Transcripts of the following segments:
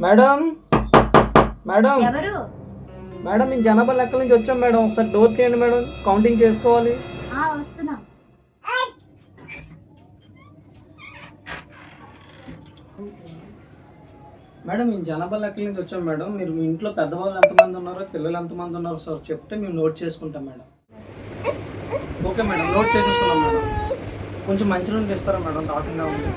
Madam madam ఎవరు? Madam మేము జనాభా లెక్కల నుంచి వచ్చాం మేడం. ఒకసారి డోర్ తీయండి మేడం, కౌంటింగ్ చేసుకోవాలి. వస్తున్నా. మేడం మేము జనాభా లెక్కల నుంచి వచ్చాం మేడం. మీరు మీ ఇంట్లో పెద్దవాళ్ళు ఎంతమంది ఉన్నారో, పిల్లలు ఎంతమంది ఉన్నారో సార్ చెప్తే మేము నోట్ చేసుకుంటాం మేడం. ఓకే మేడం, నోట్ చేసేసుకున్నాం మేడం. కొంచెం మంచి నుండి ఇస్తారా మేడం? డాక్టర్గా ఉంది.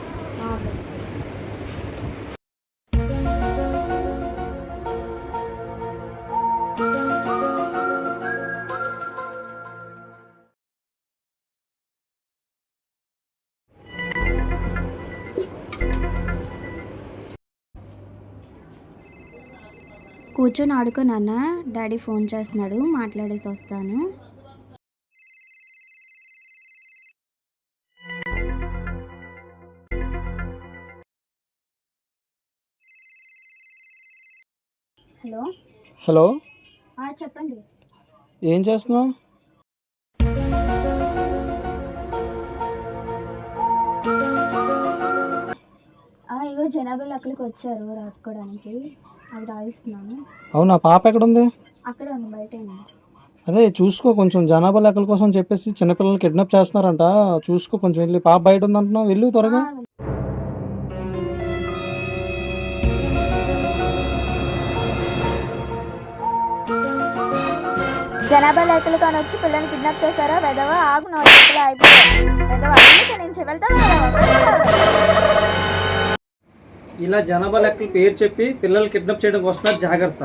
కూర్చొని ఆడుకో నాన్న, డాడీ ఫోన్ చేస్తున్నాడు, మాట్లాడేసి వస్తాను. హలో హలో, చెప్పండి. ఏం చేస్తున్నావు? ఇగో జనాభా లెక్కలకి వచ్చారు రాసుకోవడానికి, అవి రాయిస్తున్నాను. అవునా, పాప ఎక్కడుంది? అక్కడే ఉంది, బయట ఉంది. అదే చూసుకో, కొంచెం జనాభా లెక్కల కోసం చెప్పేసి చిన్నపిల్లలు కిడ్నాప్ చేస్తున్నారంట. చూసుకో కొంచెం, వెళ్ళి పాప బయట ఉందంటున్నావు, వెళ్ళు త్వరగా. జనాభా లెక్కలు కానీ వచ్చి పిల్లల్ని కిడ్నాప్ చేశారా వెదవ? ఆగు, నా లెక్కలు అయిపోయాయి వెదవ, అందుకే నుంచి వెళ్తావా? ఇలా జనాభా లెక్కల పేరు చెప్పి పిల్లలు కిడ్నాప్ చేయడం వస్తున్నారు, జాగ్రత్త.